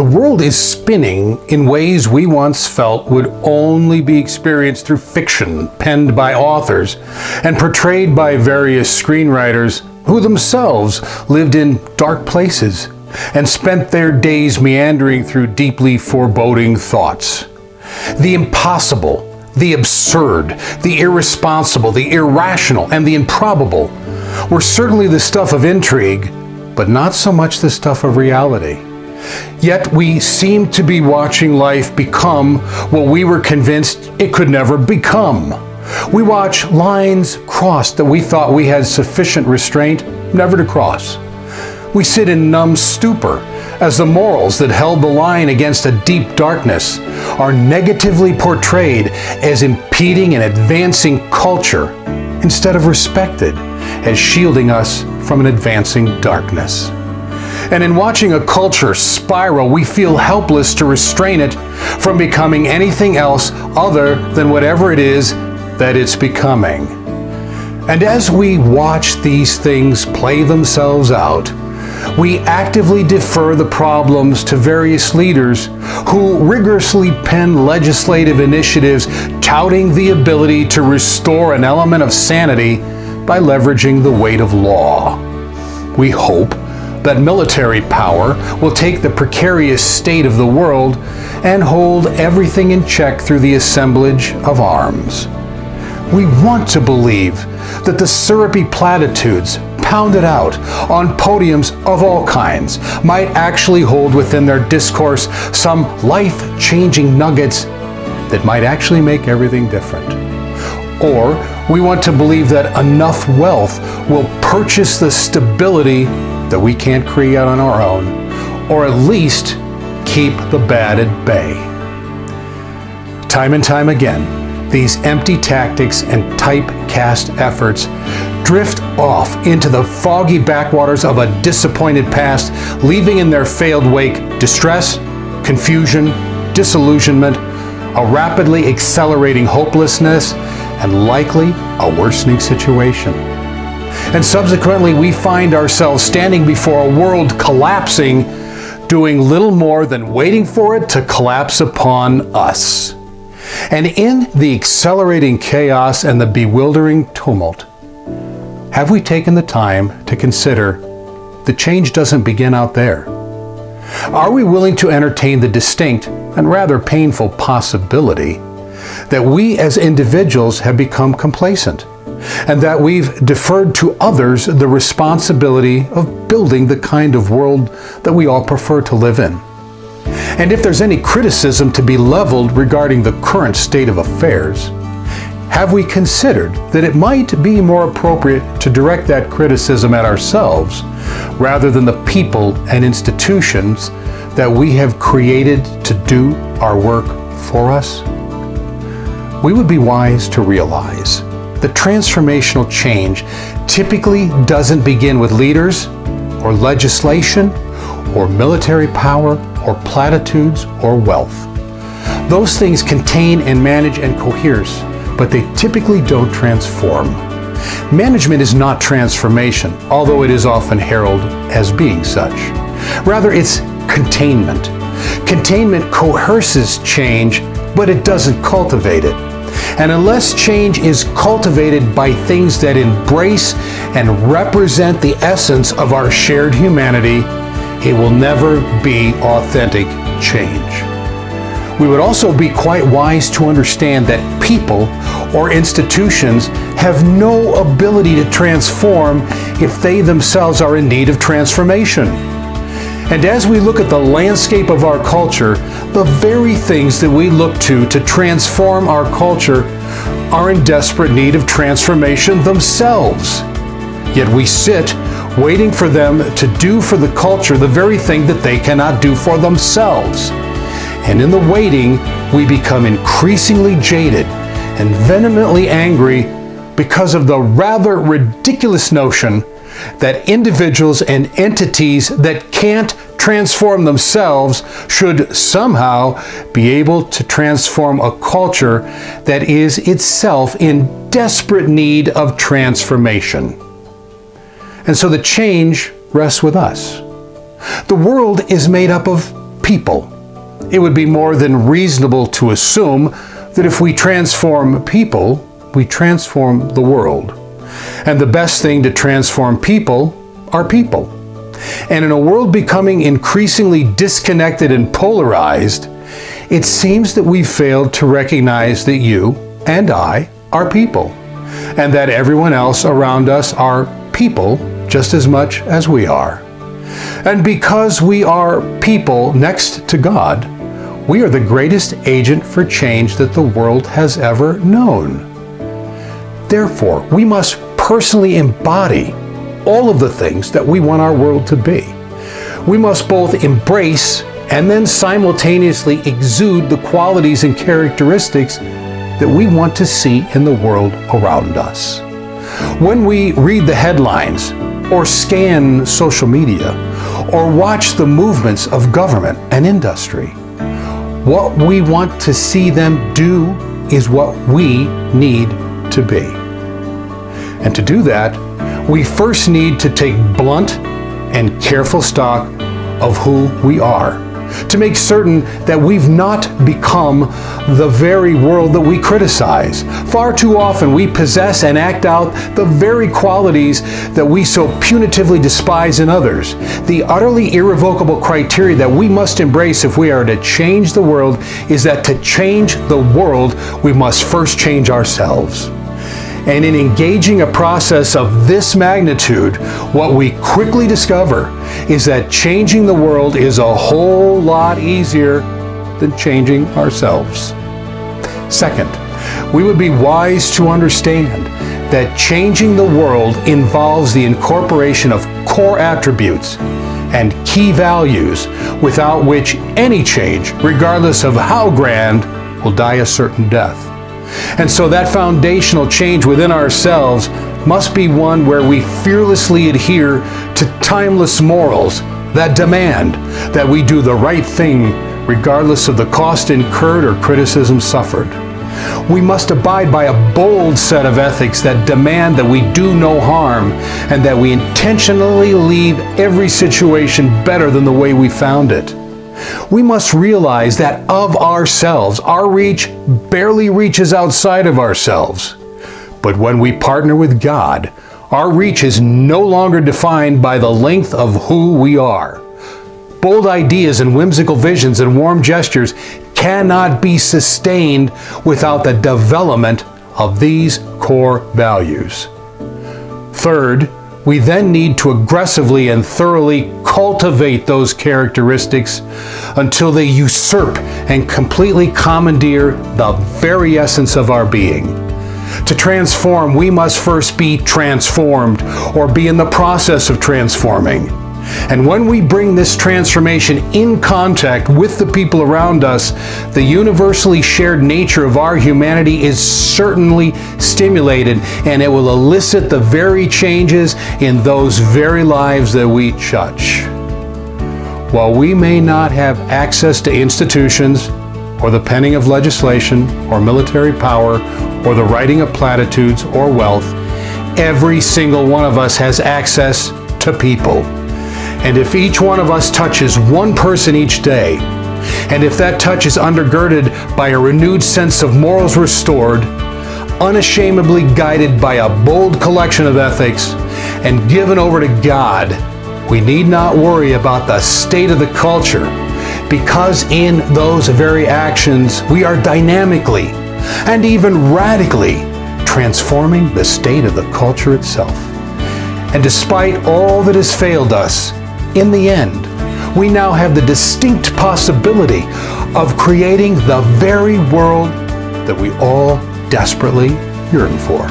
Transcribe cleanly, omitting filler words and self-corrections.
The world is spinning in ways we once felt would only be experienced through fiction penned by authors and portrayed by various screenwriters who themselves lived in dark places and spent their days meandering through deeply foreboding thoughts. The impossible, the absurd, the irresponsible, the irrational, and the improbable were certainly the stuff of intrigue, but not so much the stuff of reality. Yet we seem to be watching life become what we were convinced it could never become. We watch lines crossed that we thought we had sufficient restraint never to cross. We sit in numb stupor as the morals that held the line against a deep darkness are negatively portrayed as impeding an advancing culture instead of respected as shielding us from an advancing darkness. And in watching a culture spiral, we feel helpless to restrain it from becoming anything else other than whatever it is that it's becoming. And as we watch these things play themselves out, we actively defer the problems to various leaders who rigorously pen legislative initiatives touting the ability to restore an element of sanity by leveraging the weight of law. We hope that military power will take the precarious state of the world and hold everything in check through the assemblage of arms. We want to believe that the syrupy platitudes pounded out on podiums of all kinds might actually hold within their discourse some life-changing nuggets that might actually make everything different. Or we want to believe that enough wealth will purchase the stability that we can't create on our own, or at least keep the bad at bay. Time and time again, these empty tactics and typecast efforts drift off into the foggy backwaters of a disappointed past, leaving in their failed wake distress, confusion, disillusionment, a rapidly accelerating hopelessness, and likely a worsening situation. And subsequently, we find ourselves standing before a world collapsing, doing little more than waiting for it to collapse upon us. And in the accelerating chaos and the bewildering tumult, have we taken the time to consider the change doesn't begin out there? Are we willing to entertain the distinct and rather painful possibility that we as individuals have become complacent, and that we've deferred to others the responsibility of building the kind of world that we all prefer to live in? And if there's any criticism to be leveled regarding the current state of affairs, have we considered that it might be more appropriate to direct that criticism at ourselves rather than the people and institutions that we have created to do our work for us? We would be wise to realize that transformational change typically doesn't begin with leaders or legislation or military power or platitudes or wealth. Those things contain and manage and coheres, but they typically don't transform. Management is not transformation, although it is often heralded as being such. Rather, it's containment. Containment coerces change, but it doesn't cultivate it. And unless change is cultivated by things that embrace and represent the essence of our shared humanity, it will never be authentic change. We would also be quite wise to understand that people or institutions have no ability to transform if they themselves are in need of transformation. And as we look at the landscape of our culture, the very things that we look to transform our culture are in desperate need of transformation themselves. Yet we sit waiting for them to do for the culture the very thing that they cannot do for themselves. And in the waiting, we become increasingly jaded and vehemently angry because of the rather ridiculous notion that individuals and entities that can't transform themselves should somehow be able to transform a culture that is itself in desperate need of transformation. And so the change rests with us. The world is made up of people. It would be more than reasonable to assume that if we transform people, we transform the world. And the best thing to transform people are people. And in a world becoming increasingly disconnected and polarized, it seems that we've failed to recognize that you and I are people, and that everyone else around us are people just as much as we are. And because we are people next to God, we are the greatest agent for change that the world has ever known. Therefore, we must personally embody all of the things that we want our world to be. We must both embrace and then simultaneously exude the qualities and characteristics that we want to see in the world around us. When we read the headlines, or scan social media, or watch the movements of government and industry, what we want to see them do is what we need to be. And to do that, we first need to take blunt and careful stock of who we are, to make certain that we've not become the very world that we criticize. Far too often we possess and act out the very qualities that we so punitively despise in others. The utterly irrevocable criteria that we must embrace if we are to change the world is that to change the world, we must first change ourselves. And in engaging a process of this magnitude, what we quickly discover is that changing the world is a whole lot easier than changing ourselves. Second, we would be wise to understand that changing the world involves the incorporation of core attributes and key values without which any change, regardless of how grand, will die a certain death. And so that foundational change within ourselves must be one where we fearlessly adhere to timeless morals that demand that we do the right thing regardless of the cost incurred or criticism suffered. We must abide by a bold set of ethics that demand that we do no harm and that we intentionally leave every situation better than the way we found it. We must realize that of ourselves, our reach barely reaches outside of ourselves. But when we partner with God, our reach is no longer defined by the length of who we are. Bold ideas and whimsical visions and warm gestures cannot be sustained without the development of these core values. Third, we then need to aggressively and thoroughly cultivate those characteristics until they usurp and completely commandeer the very essence of our being. To transform, we must first be transformed or be in the process of transforming. And when we bring this transformation in contact with the people around us, the universally shared nature of our humanity is certainly stimulated, and it will elicit the very changes in those very lives that we touch. While we may not have access to institutions, or the penning of legislation, or military power, or the writing of platitudes or wealth, every single one of us has access to people. And if each one of us touches one person each day, and if that touch is undergirded by a renewed sense of morals restored, unashamedly guided by a bold collection of ethics, and given over to God, we need not worry about the state of the culture, because in those very actions we are dynamically and even radically transforming the state of the culture itself. And despite all that has failed us, in the end, we now have the distinct possibility of creating the very world that we all desperately yearn for.